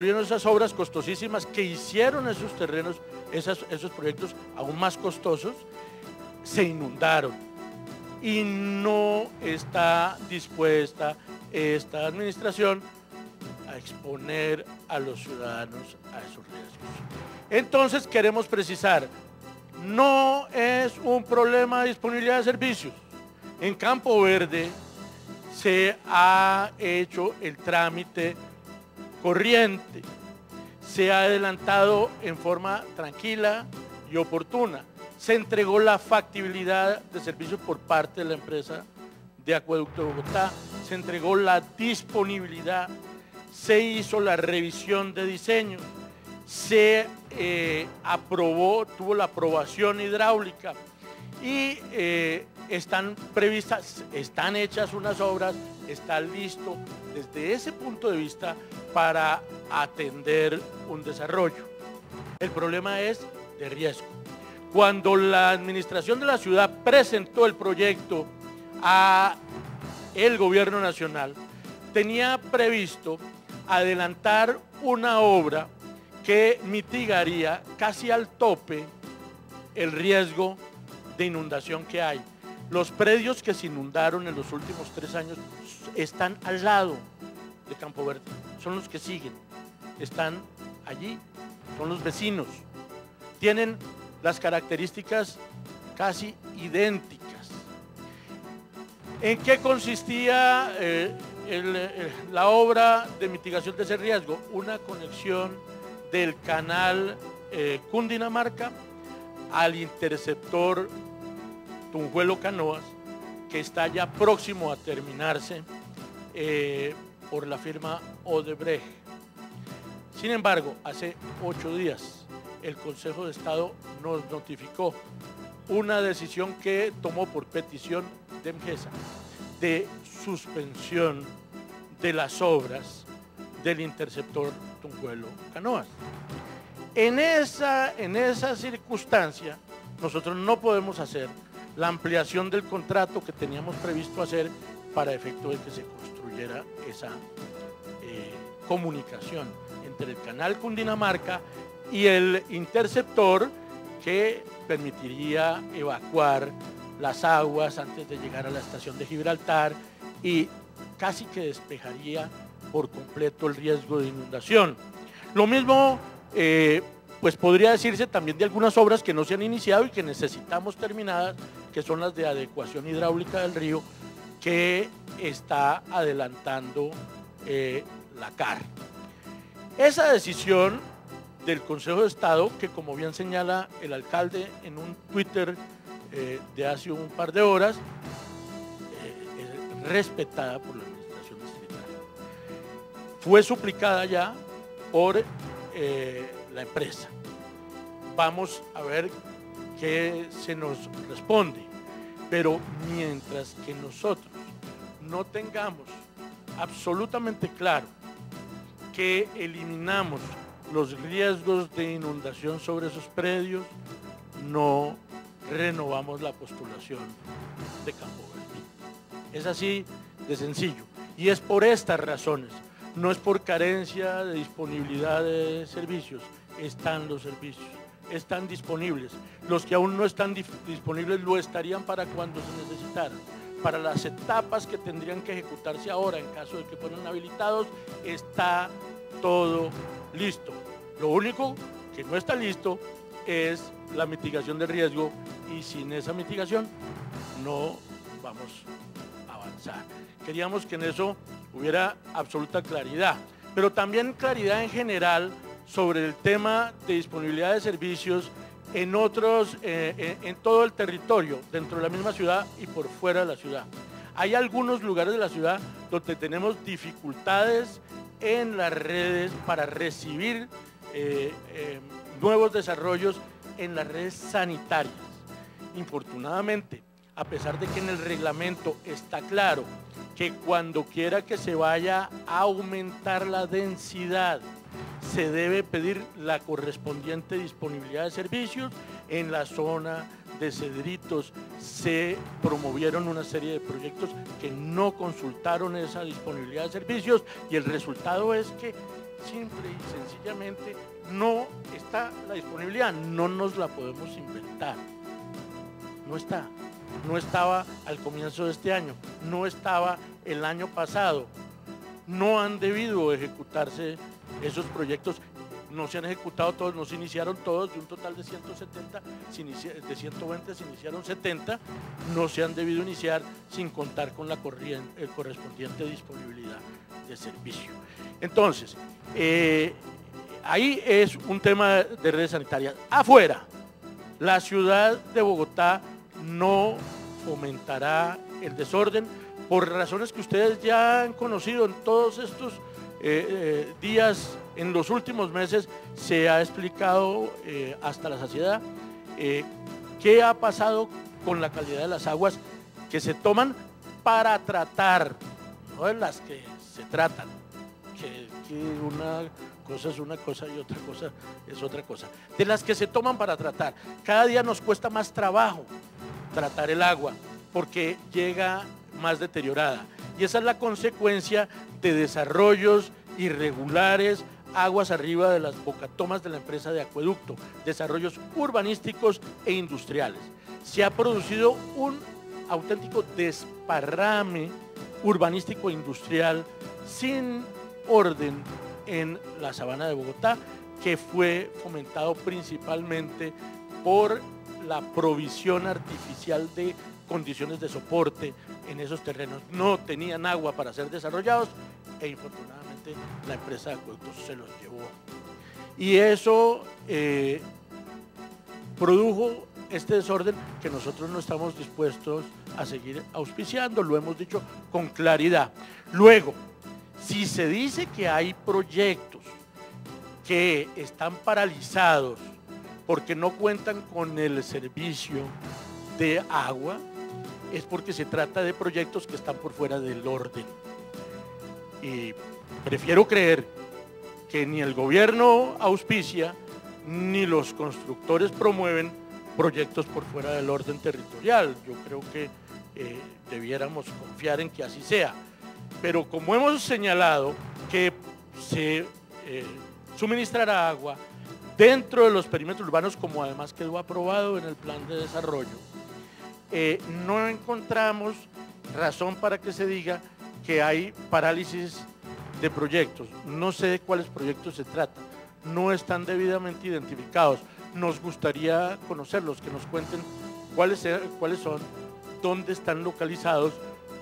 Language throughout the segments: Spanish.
esas obras costosísimas que hicieron esos terrenos, esos proyectos aún más costosos, se inundaron y no está dispuesta esta administración a exponer a los ciudadanos a esos riesgos. Entonces queremos precisar, no es un problema de disponibilidad de servicios. En Campo Verde se ha hecho el trámite corriente, se ha adelantado en forma tranquila y oportuna. Se entregó la factibilidad de servicios por parte de la empresa de Acueducto de Bogotá, se entregó la disponibilidad, se hizo la revisión de diseño, se aprobó, tuvo la aprobación hidráulica y están previstas, están hechas unas obras, está listo desde ese punto de vista para atender un desarrollo. El problema es de riesgo. Cuando la administración de la ciudad presentó el proyecto a el gobierno nacional, tenía previsto adelantar una obra que mitigaría casi al tope el riesgo de inundación que hay. Los predios que se inundaron en los últimos 3 años están al lado de Campo Verde, son los que siguen, están allí, son los vecinos, tienen las características casi idénticas. ¿En qué consistía la obra de mitigación de ese riesgo? Una conexión del canal Cundinamarca al interceptor Tunjuelo-Canoas, que está ya próximo a terminarse por la firma Odebrecht. Sin embargo, hace 8 días el Consejo de Estado nos notificó una decisión que tomó por petición de MGESA de suspensión de las obras del interceptor Tunjuelo-Canoas. En esa circunstancia, nosotros no podemos hacer la ampliación del contrato que teníamos previsto hacer para efecto de que se construyera esa comunicación entre el canal Cundinamarca y el interceptor que permitiría evacuar las aguas antes de llegar a la estación de Gibraltar y casi que despejaría por completo el riesgo de inundación. Lo mismo pues podría decirse también de algunas obras que no se han iniciado y que necesitamos terminadas, que son las de adecuación hidráulica del río que está adelantando la CAR. Esa decisión del Consejo de Estado, que como bien señala el alcalde en un Twitter de hace un par de horas, es respetada por la administración distrital. Fue suplicada ya por la empresa. Vamos a ver qué se nos responde, pero mientras que nosotros no tengamos absolutamente claro que eliminamos los riesgos de inundación sobre esos predios, no renovamos la postulación de Campo Verde. Es así de sencillo y es por estas razones, no es por carencia de disponibilidad de servicios, están los servicios, están disponibles. Los que aún no están disponibles lo estarían para cuando se necesitaran. Para las etapas que tendrían que ejecutarse ahora, en caso de que fueran habilitados, está todo listo. Lo único que no está listo es la mitigación del riesgo y sin esa mitigación no vamos a avanzar. Queríamos que en eso hubiera absoluta claridad, pero también claridad en general sobre el tema de disponibilidad de servicios en todo el territorio, dentro de la misma ciudad y por fuera de la ciudad. Hay algunos lugares de la ciudad donde tenemos dificultades en las redes para recibir nuevos desarrollos en las redes sanitarias. Infortunadamente, a pesar de que en el reglamento está claro que cuando quiera que se vaya a aumentar la densidad, se debe pedir la correspondiente disponibilidad de servicios. En la zona de Cedritos se promovieron una serie de proyectos que no consultaron esa disponibilidad de servicios y el resultado es que simple y sencillamente no está la disponibilidad, no nos la podemos inventar. No está, no estaba al comienzo de este año, no estaba el año pasado. No han debido ejecutarse esos proyectos, no se han ejecutado todos, no se iniciaron todos, de un total de 170, de 120 se iniciaron 70, no se han debido iniciar sin contar con la correspondiente disponibilidad de servicio. Entonces, ahí es un tema de redes sanitarias. Afuera, la ciudad de Bogotá no fomentará el desorden por razones que ustedes ya han conocido en todos estos días, en los últimos meses se ha explicado hasta la saciedad qué ha pasado con la calidad de las aguas que se toman para tratar, no de las que se tratan, que una cosa es una cosa y otra cosa es otra cosa, de las que se toman para tratar. Cada día nos cuesta más trabajo tratar el agua porque llega más deteriorada y esa es la consecuencia de desarrollos irregulares aguas arriba de las bocatomas de la empresa de acueducto, desarrollos urbanísticos e industriales. Se ha producido un auténtico desparrame urbanístico e industrial sin orden en la sabana de Bogotá, que fue fomentado principalmente por la provisión artificial de condiciones de soporte en esos terrenos. No tenían agua para ser desarrollados e infortunadamente la empresa de acueductos se los llevó. Y eso produjo este desorden que nosotros no estamos dispuestos a seguir auspiciando, lo hemos dicho con claridad. Luego, si se dice que hay proyectos que están paralizados porque no cuentan con el servicio de agua, es porque se trata de proyectos que están por fuera del orden. Y prefiero creer que ni el gobierno auspicia, ni los constructores promueven proyectos por fuera del orden territorial. Yo creo que debiéramos confiar en que así sea. Pero como hemos señalado que se suministrará agua dentro de los perímetros urbanos, como además quedó aprobado en el plan de desarrollo, no encontramos razón para que se diga que hay parálisis de proyectos. No sé de cuáles proyectos se trata, no están debidamente identificados. Nos gustaría conocerlos, que nos cuenten cuáles son, dónde están localizados,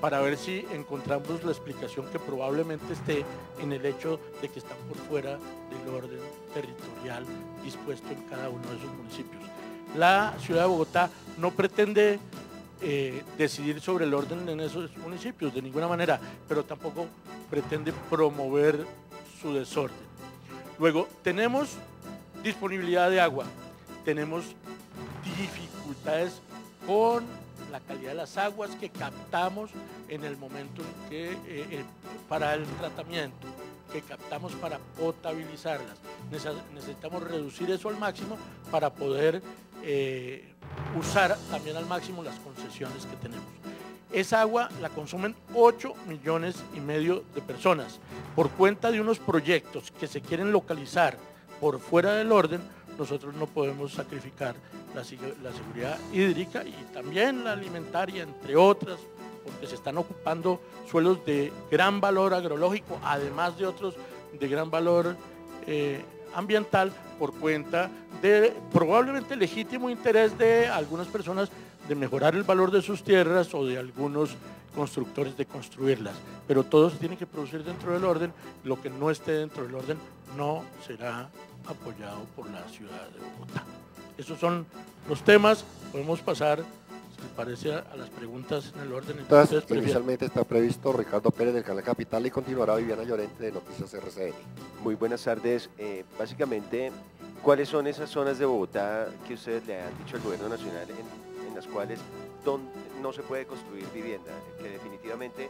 para ver si encontramos la explicación que probablemente esté en el hecho de que están por fuera del orden territorial dispuesto en cada uno de esos municipios. La ciudad de Bogotá no pretende decidir sobre el orden en esos municipios de ninguna manera, pero tampoco pretende promover su desorden. Luego, tenemos disponibilidad de agua, tenemos dificultades con la calidad de las aguas que captamos en el momento en que para el tratamiento, que captamos para potabilizarlas. Necesitamos reducir eso al máximo para poder usar también al máximo las concesiones que tenemos. Esa agua la consumen 8,5 millones de personas. Por cuenta de unos proyectos que se quieren localizar por fuera del orden, nosotros no podemos sacrificar la seguridad hídrica y también la alimentaria, entre otras, porque se están ocupando suelos de gran valor agrológico, además de otros de gran valor ambiental, por cuenta de probablemente legítimo interés de algunas personas de mejorar el valor de sus tierras o de algunos constructores de construirlas. Pero todo se tiene que producir dentro del orden. Lo que no esté dentro del orden no será apoyado por la ciudad de Bogotá. Esos son los temas. Podemos pasar, si les parece, a las preguntas en el orden. Entonces, inicialmente está previsto Ricardo Pérez del Canal Capital y continuará Viviana Llorente de Noticias RCN. Muy buenas tardes. Básicamente, ¿cuáles son esas zonas de Bogotá que ustedes le han dicho al gobierno nacional en las cuales no se puede construir vivienda? Que definitivamente,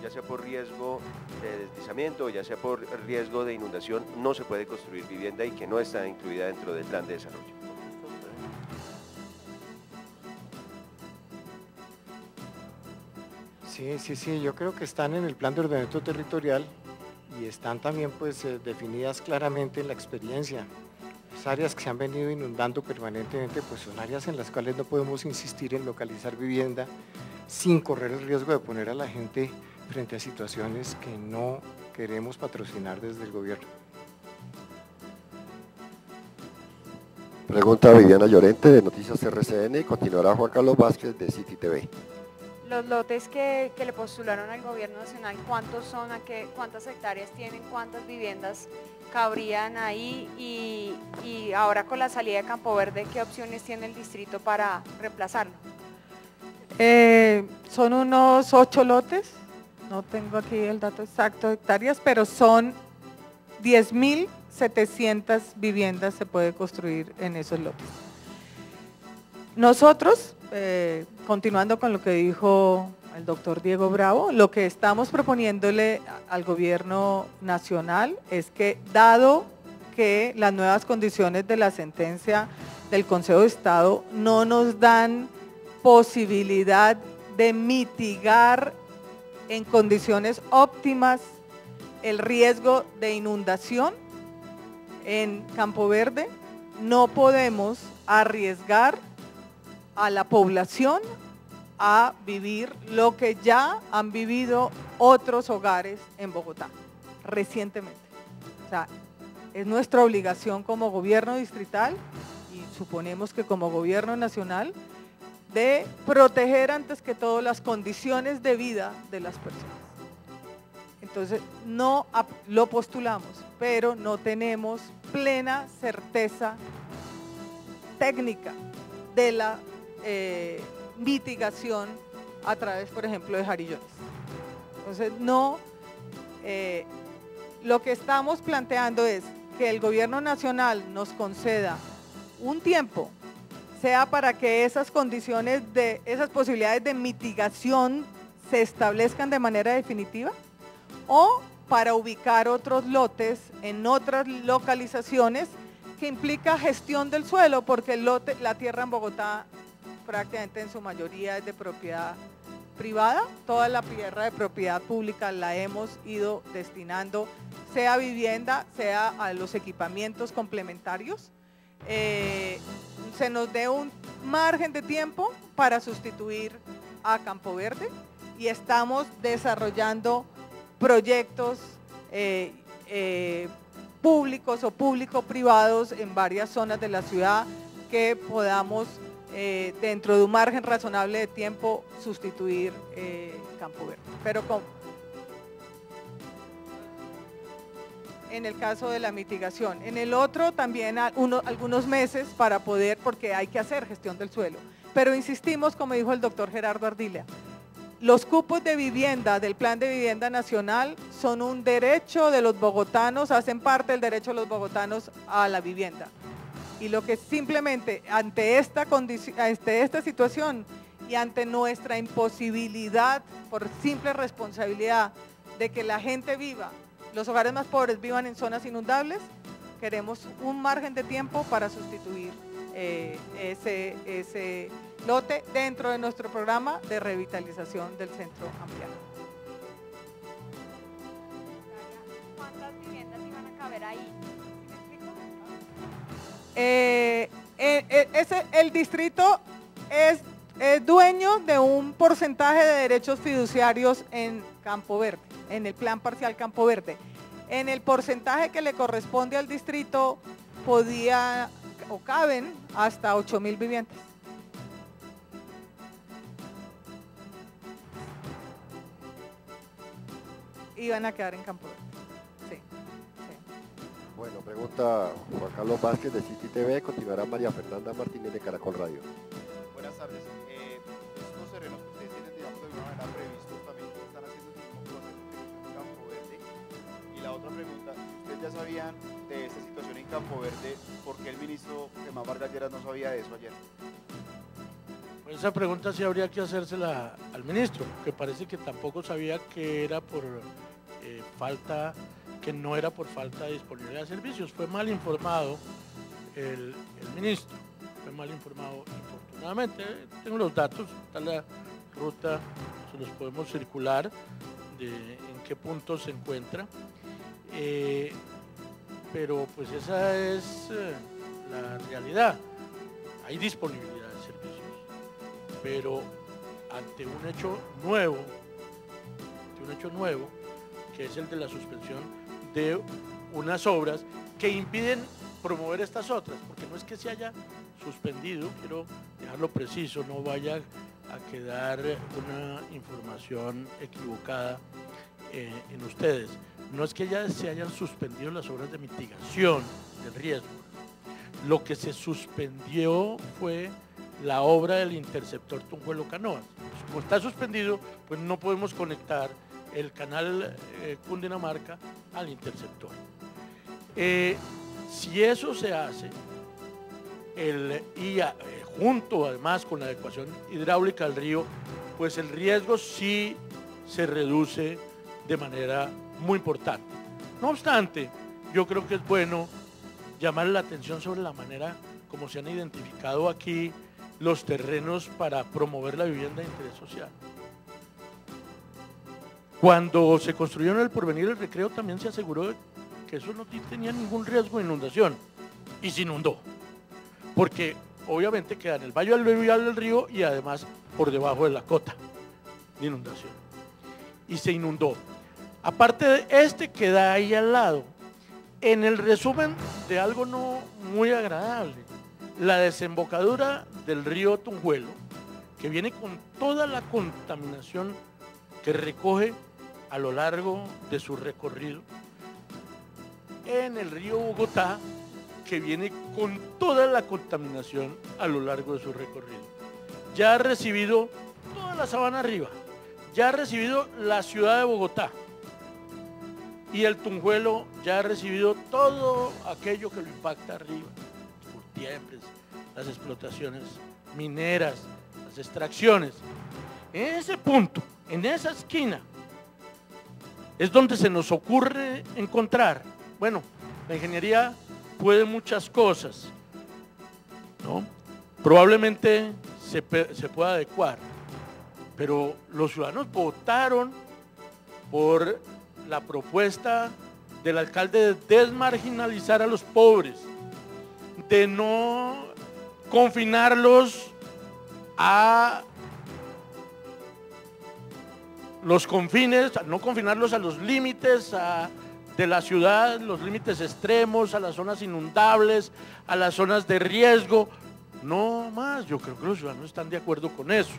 ya sea por riesgo de deslizamiento, ya sea por riesgo de inundación, no se puede construir vivienda y que no está incluida dentro del plan de desarrollo. Sí, yo creo que están en el plan de ordenamiento territorial y están también pues definidas claramente en la experiencia. Las áreas que se han venido inundando permanentemente pues son áreas en las cuales no podemos insistir en localizar vivienda sin correr el riesgo de poner a la gente frente a situaciones que no queremos patrocinar desde el gobierno. Pregunta Viviana Llorente de Noticias RCN y continuará Juan Carlos Vázquez de City TV. Los lotes que le postularon al gobierno nacional, ¿cuántos son? ¿Cuántas hectáreas tienen? ¿Cuántas viviendas cabrían ahí? Y ahora con la salida de Campo Verde, ¿qué opciones tiene el distrito para reemplazarlo? Son unos 8 lotes, no tengo aquí el dato exacto de hectáreas, pero son 10.700 viviendas se puede construir en esos lotes. Nosotros, continuando con lo que dijo el doctor Diego Bravo, lo que estamos proponiéndole al gobierno nacional es que, dado que las nuevas condiciones de la sentencia del Consejo de Estado no nos dan posibilidad de mitigar en condiciones óptimas el riesgo de inundación en Campo Verde, no podemos arriesgar a la población a vivir lo que ya han vivido otros hogares en Bogotá recientemente. O sea, es nuestra obligación como gobierno distrital y suponemos que como gobierno nacional de proteger antes que todo las condiciones de vida de las personas. Entonces, no lo postulamos, pero no tenemos plena certeza técnica de la mitigación a través, por ejemplo, de Jarillones. Entonces, no, lo que estamos planteando es que el gobierno nacional nos conceda un tiempo, sea para que esas condiciones, esas posibilidades de mitigación se establezcan de manera definitiva, o para ubicar otros lotes en otras localizaciones que implica gestión del suelo, porque la tierra en Bogotá prácticamente en su mayoría es de propiedad privada, toda la tierra de propiedad pública la hemos ido destinando, sea vivienda, sea a los equipamientos complementarios, se nos dé un margen de tiempo para sustituir a Campo Verde y estamos desarrollando proyectos públicos o público-privados en varias zonas de la ciudad que podamos dentro de un margen razonable de tiempo sustituir Campo Verde. Pero en el caso de la mitigación, en el otro también algunos meses para poder, porque hay que hacer gestión del suelo. Pero insistimos, como dijo el doctor Gerardo Ardila, los cupos de vivienda del Plan de Vivienda Nacional son un derecho de los bogotanos, hacen parte del derecho de los bogotanos a la vivienda. Y lo que simplemente ante esta situación y ante nuestra imposibilidad por simple responsabilidad de que la gente viva, los hogares más pobres vivan en zonas inundables, queremos un margen de tiempo para sustituir ese lote dentro de nuestro programa de revitalización del centro ampliado. ¿Cuántas viviendas iban a caber ahí? El distrito es dueño de un porcentaje de derechos fiduciarios en Campo Verde, en el plan parcial Campo Verde. En el porcentaje que le corresponde al distrito podía o caben hasta 8.000 viviendas. Iban a quedar en Campo Verde. Sí. Bueno, pregunta Juan Carlos Vázquez de City TV, continuará María Fernanda Martínez de Caracol Radio. Buenas tardes. Estos terrenos que ustedes tienen, digamos, de alguna manera previstos también están haciendo el mismo proceso que hizo en Campo Verde. Y la otra pregunta, ¿ustedes ya sabían de esta situación en Campo Verde? ¿Por qué el ministro Germán Vargas Lleras no sabía de eso ayer? Pues esa pregunta sí habría que hacérsela al ministro, que parece que tampoco sabía que era por falta, que no era por falta de disponibilidad de servicios. Fue mal informado el ministro, fue mal informado infortunadamente. Tengo los datos, está la ruta, se los podemos circular de en qué punto se encuentra. pero pues esa es la realidad. Hay disponibilidad de servicios, pero ante un hecho nuevo, que es el de la suspensión de unas obras que impiden promover estas otras, porque no es que se haya suspendido, quiero dejarlo preciso, no vaya a quedar una información equivocada en ustedes. No es que ya se hayan suspendido las obras de mitigación del riesgo. Lo que se suspendió fue la obra del interceptor Tunjuelo-Canoas. Como está suspendido, pues no podemos conectar el canal Cundinamarca al interceptor. Si eso se hace, junto además con la adecuación hidráulica del río, pues el riesgo sí se reduce de manera muy importante. No obstante, yo creo que es bueno llamar la atención sobre la manera como se han identificado aquí los terrenos para promover la vivienda de interés social. Cuando se construyeron el Porvenir y el Recreo también se aseguró que eso no tenía ningún riesgo de inundación y se inundó, porque obviamente queda en el valle aluvial del río y además por debajo de la cota de inundación y se inundó. Aparte de este queda ahí al lado. En el resumen de algo no muy agradable, la desembocadura del río Tunjuelo, que viene con toda la contaminación que recoge a lo largo de su recorrido, en el río Bogotá, que viene con toda la contaminación a lo largo de su recorrido. Ya ha recibido toda la sabana arriba, ya ha recibido la ciudad de Bogotá, y el Tunjuelo ya ha recibido todo aquello que lo impacta arriba, los curtiembres, las explotaciones mineras, las extracciones. En ese punto, en esa esquina, es donde se nos ocurre encontrar. Bueno, la ingeniería puede muchas cosas, ¿no? Probablemente se pueda adecuar, pero los ciudadanos votaron por la propuesta del alcalde de desmarginalizar a los pobres, de no confinarlos a los confines, no confinarlos a los límites de la ciudad, los límites extremos, a las zonas inundables, a las zonas de riesgo. No más, yo creo que los ciudadanos están de acuerdo con eso.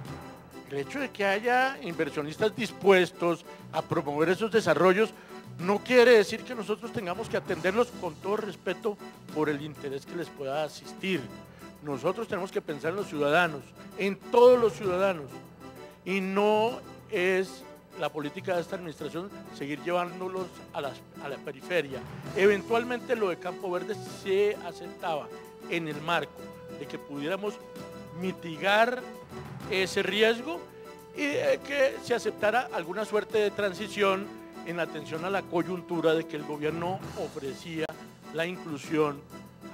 El hecho de que haya inversionistas dispuestos a promover esos desarrollos no quiere decir que nosotros tengamos que atenderlos con todo respeto por el interés que les pueda asistir. Nosotros tenemos que pensar en los ciudadanos, en todos los ciudadanos, y no es la política de esta administración seguir llevándolos a la periferia. Eventualmente lo de Campo Verde se aceptaba en el marco de que pudiéramos mitigar ese riesgo y de que se aceptara alguna suerte de transición en atención a la coyuntura de que el gobierno ofrecía la inclusión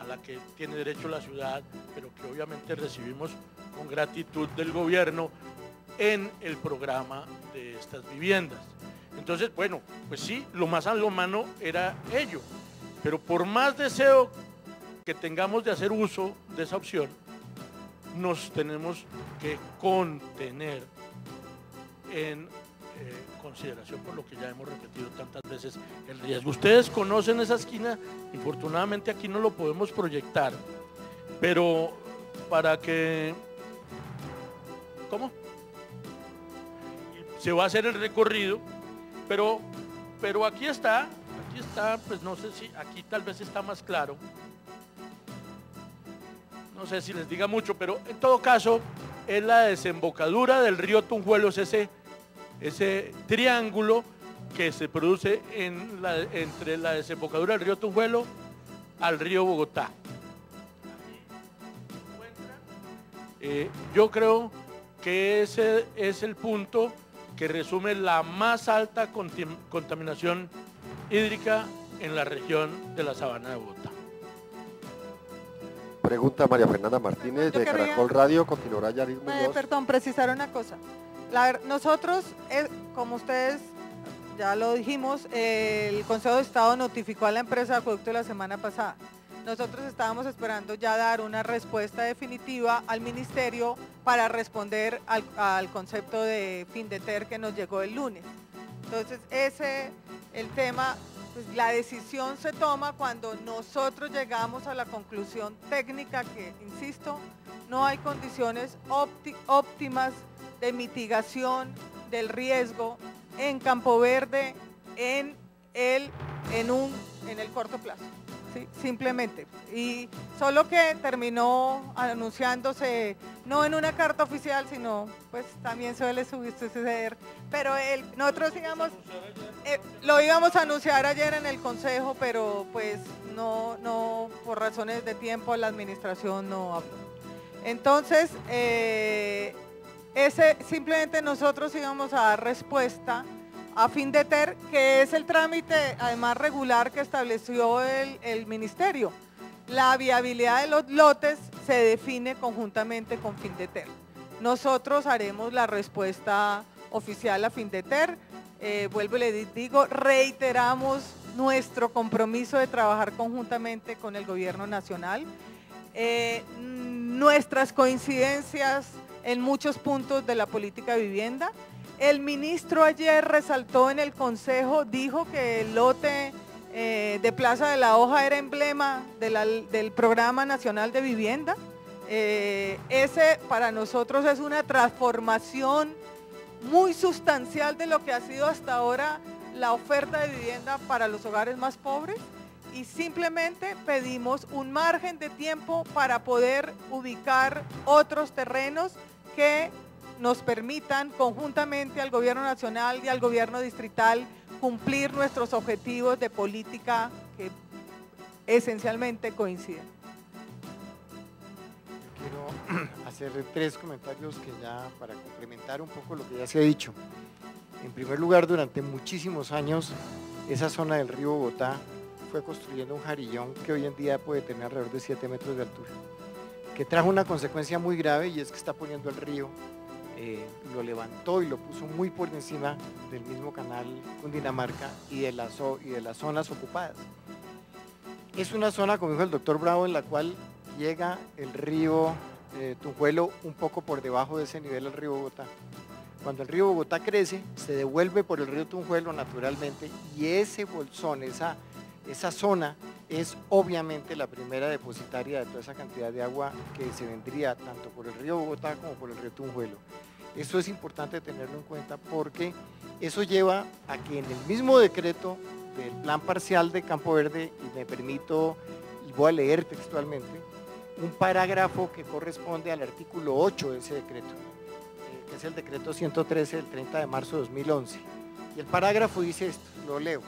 a la que tiene derecho la ciudad, pero que obviamente recibimos con gratitud del gobierno en el programa de estas viviendas. Entonces, bueno, pues sí, lo más a lo mano era ello, pero por más deseo que tengamos de hacer uso de esa opción, nos tenemos que contener en consideración por lo que ya hemos repetido tantas veces, el riesgo. Ustedes conocen esa esquina, infortunadamente aquí no lo podemos proyectar, pero para que... ¿Cómo? Se va a hacer el recorrido, pero aquí está, pues no sé si aquí tal vez está más claro. No sé si les diga mucho, pero en todo caso es la desembocadura del río Tunjuelo, es ese triángulo que se produce entre la desembocadura del río Tunjuelo al río Bogotá. Yo creo que ese es el punto que resume la más alta contaminación hídrica en la región de la Sabana de Bogotá. Pregunta María Fernanda Martínez Yo de quería- Caracol Radio, continuará Yaris Muñoz. Perdón, precisar una cosa. Nosotros, como ustedes ya lo dijimos, el Consejo de Estado notificó a la empresa de acueducto la semana pasada. Nosotros estábamos esperando ya dar una respuesta definitiva al ministerio para responder al concepto de Findeter que nos llegó el lunes. Entonces, el tema, pues la decisión se toma cuando nosotros llegamos a la conclusión técnica que, insisto, no hay condiciones óptimas de mitigación del riesgo en Campo Verde en el corto plazo. ¿Sí? Simplemente. Y solo que terminó anunciándose, no en una carta oficial, sino pues también suele suceder, pero nosotros lo íbamos a anunciar ayer en el Consejo, pero pues no por razones de tiempo la administración no habló. Entonces, simplemente nosotros íbamos a dar respuesta a Findeter, que es el trámite además regular que estableció el ministerio. La viabilidad de los lotes se define conjuntamente con Findeter. Nosotros haremos la respuesta oficial a Findeter. Vuelvo y le digo, reiteramos nuestro compromiso de trabajar conjuntamente con el gobierno nacional. Nuestras coincidencias en muchos puntos de la política de vivienda. El ministro ayer resaltó en el Consejo, dijo que el lote de Plaza de la Hoja era emblema del Programa Nacional de Vivienda. Ese para nosotros es una transformación muy sustancial de lo que ha sido hasta ahora la oferta de vivienda para los hogares más pobres, y simplemente pedimos un margen de tiempo para poder ubicar otros terrenos que nos permitan conjuntamente al gobierno nacional y al gobierno distrital cumplir nuestros objetivos de política que esencialmente coinciden. Quiero hacer 3 comentarios que ya para complementar un poco lo que ya se ha dicho. En primer lugar, durante muchísimos años esa zona del río Bogotá fue construyendo un jarillón que hoy en día puede tener alrededor de 7 metros de altura, que trajo una consecuencia muy grave, y es que está poniendo el río, lo levantó y lo puso muy por encima del mismo canal Cundinamarca y de las zonas ocupadas. Es una zona, como dijo el doctor Bravo, en la cual llega el río Tunjuelo un poco por debajo de ese nivel del río Bogotá. Cuando el río Bogotá crece, se devuelve por el río Tunjuelo naturalmente, y ese bolsón, esa zona es obviamente la primera depositaria de toda esa cantidad de agua que se vendría tanto por el río Bogotá como por el río Tunjuelo. Eso es importante tenerlo en cuenta, porque eso lleva a que en el mismo decreto del plan parcial de Campo Verde, y me permito, y voy a leer textualmente, un parágrafo que corresponde al artículo 8 de ese decreto, que es el decreto 113 del 30 de marzo de 2011. Y el parágrafo dice esto, lo leo: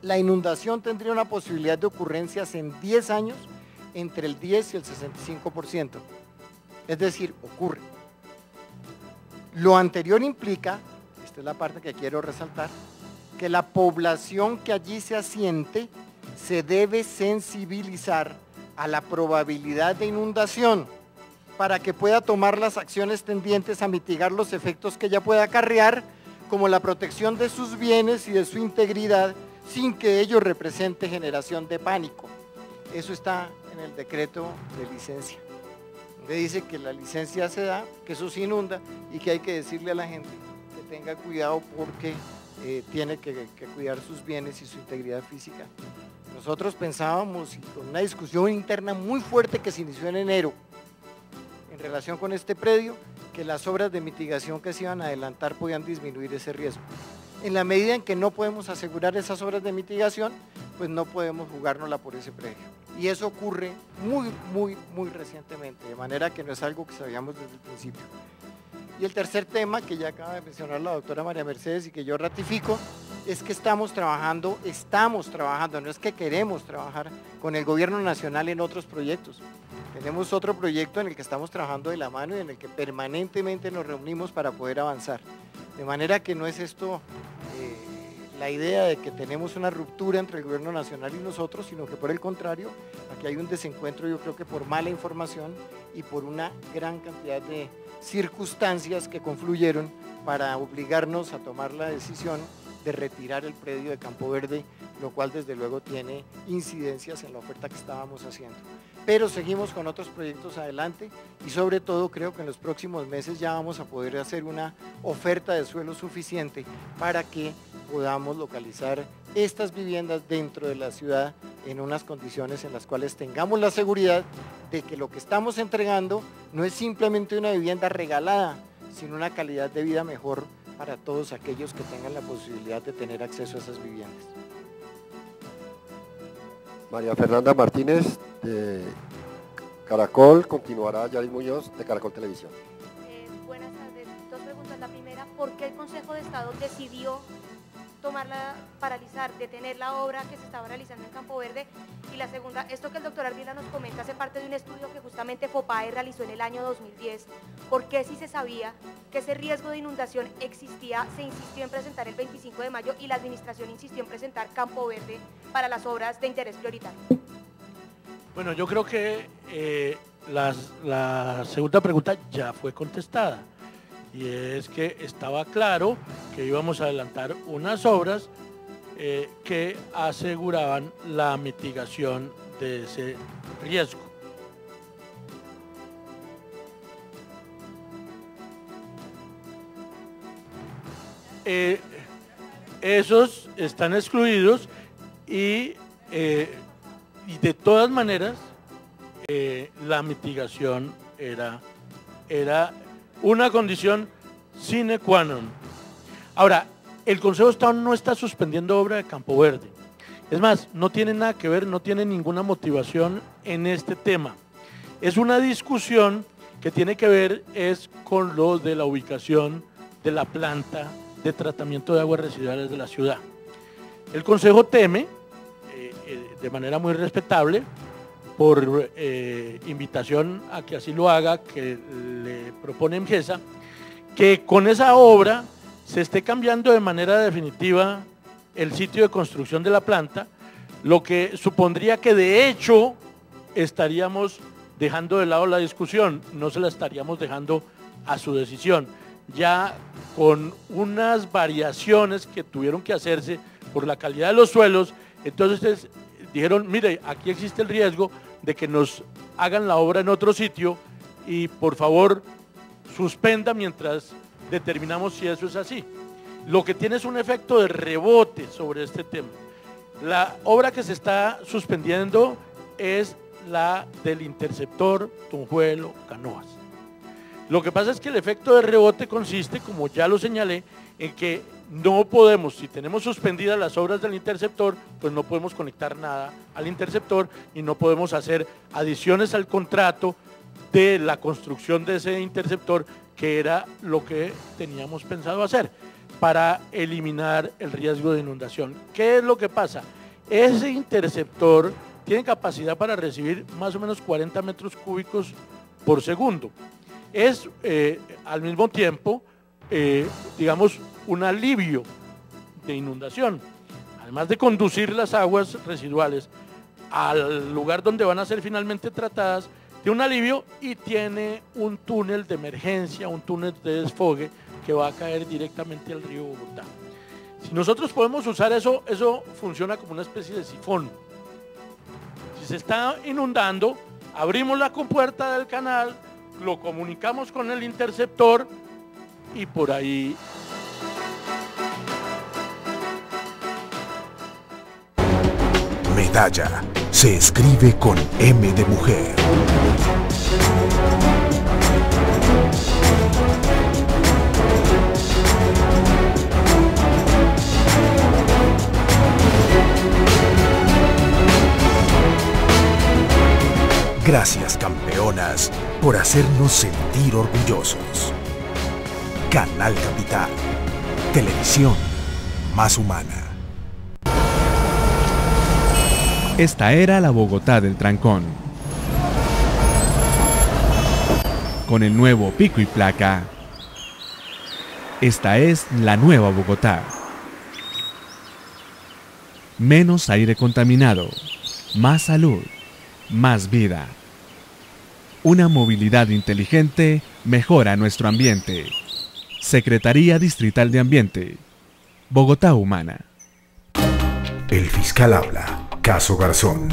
la inundación tendría una posibilidad de ocurrencias en 10 años entre el 10 y el 65%. Es decir, ocurre. Lo anterior implica, esta es la parte que quiero resaltar, que la población que allí se asiente se debe sensibilizar a la probabilidad de inundación para que pueda tomar las acciones tendientes a mitigar los efectos que ella pueda acarrear, como la protección de sus bienes y de su integridad, sin que ello represente generación de pánico. Eso está en el decreto de licencia, donde dice que la licencia se da, que eso se inunda, y que hay que decirle a la gente que tenga cuidado porque tiene que cuidar sus bienes y su integridad física. Nosotros pensábamos, y con una discusión interna muy fuerte que se inició en enero en relación con este predio, que las obras de mitigación que se iban a adelantar podían disminuir ese riesgo. En la medida en que no podemos asegurar esas obras de mitigación, pues no podemos jugárnosla por ese predio. Y eso ocurre muy recientemente, de manera que no es algo que sabíamos desde el principio. Y el tercer tema, que ya acaba de mencionar la doctora María Mercedes y que yo ratifico, es que estamos trabajando, no es que queremos trabajar con el gobierno nacional en otros proyectos. Tenemos otro proyecto en el que estamos trabajando de la mano y en el que permanentemente nos reunimos para poder avanzar. De manera que no es esto la idea de que tenemos una ruptura entre el gobierno nacional y nosotros, sino que por el contrario, aquí hay un desencuentro, yo creo que por mala información y por una gran cantidad de circunstancias que confluyeron para obligarnos a tomar la decisión de retirar el predio de Campo Verde, lo cual desde luego tiene incidencias en la oferta que estábamos haciendo. Pero seguimos con otros proyectos adelante y sobre todo creo que en los próximos meses ya vamos a poder hacer una oferta de suelo suficiente para que podamos localizar estas viviendas dentro de la ciudad en unas condiciones en las cuales tengamos la seguridad de que lo que estamos entregando no es simplemente una vivienda regalada, sino una calidad de vida mejor para todos aquellos que tengan la posibilidad de tener acceso a esas viviendas. María Fernanda Martínez, de Caracol, continuará Yaris Muñoz, de Caracol Televisión. Buenas tardes. Dos preguntas. La primera, ¿por qué el Consejo de Estado decidió paralizar, detener la obra que se estaba realizando en Campo Verde? Y la segunda, esto que el doctor Ardila nos comenta hace parte de un estudio que justamente FOPAE realizó en el año 2010. ¿Por qué, si se sabía que ese riesgo de inundación existía, se insistió en presentar el 25 de mayo y la administración insistió en presentar Campo Verde para las obras de interés prioritario? Bueno, yo creo que la segunda pregunta ya fue contestada, y es que estaba claro que íbamos a adelantar unas obras que aseguraban la mitigación de ese riesgo. Esos están excluidos y de todas maneras la mitigación era una condición sine qua non. Ahora, el Consejo de Estado no está suspendiendo obra de Campo Verde. Es más, no tiene nada que ver, no tiene ninguna motivación en este tema. Es una discusión que tiene que ver con lo de la ubicación de la planta de tratamiento de aguas residuales de la ciudad. El Consejo teme, de manera muy respetable, por invitación a que así lo haga, que le propone MGESA, que con esa obra se esté cambiando de manera definitiva el sitio de construcción de la planta, lo que supondría que de hecho estaríamos dejando de lado la discusión, no se la estaríamos dejando a su decisión, ya con unas variaciones que tuvieron que hacerse por la calidad de los suelos. Entonces dijeron, mire, aquí existe el riesgo de que nos hagan la obra en otro sitio y por favor suspenda mientras determinamos si eso es así. Lo que tiene es un efecto de rebote sobre este tema. La obra que se está suspendiendo es la del interceptor Tunjuelo-Canoas. Lo que pasa es que el efecto de rebote consiste, como ya lo señalé, en que no podemos, si tenemos suspendidas las obras del interceptor, pues no podemos conectar nada al interceptor y no podemos hacer adiciones al contrato de la construcción de ese interceptor, que era lo que teníamos pensado hacer para eliminar el riesgo de inundación. ¿Qué es lo que pasa? Ese interceptor tiene capacidad para recibir más o menos 40 metros cúbicos por segundo. Es al mismo tiempo, digamos, un alivio de inundación. Además de conducir las aguas residuales al lugar donde van a ser finalmente tratadas, tiene un alivio y tiene un túnel de emergencia, un túnel de desfogue que va a caer directamente al río Bogotá. Si nosotros podemos usar eso, eso funciona como una especie de sifón. Si se está inundando, abrimos la compuerta del canal, lo comunicamos con el interceptor y por ahí. Medalla se escribe con M de mujer. Gracias, campeonas, por hacernos sentir orgullosos. Canal Capital, televisión más humana. Esta era la Bogotá del trancón. Con el nuevo pico y placa, esta es la nueva Bogotá. Menos aire contaminado, más salud, más vida. Una movilidad inteligente mejora nuestro ambiente. Secretaría Distrital de Ambiente. Bogotá Humana. El fiscal habla. Caso Garzón.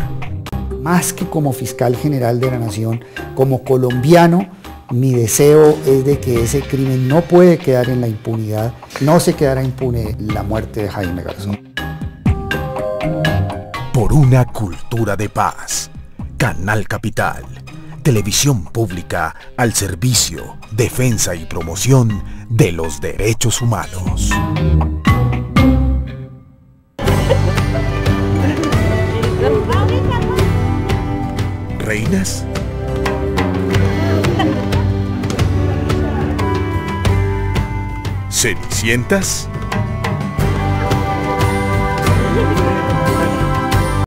Más que como fiscal general de la nación, como colombiano, mi deseo es de que ese crimen no puede quedar en la impunidad, no se quedará impune la muerte de Jaime Garzón. Por una cultura de paz. Canal Capital. Televisión pública al servicio, defensa y promoción de los derechos humanos. ¿Reinas? ¿Cenicientas?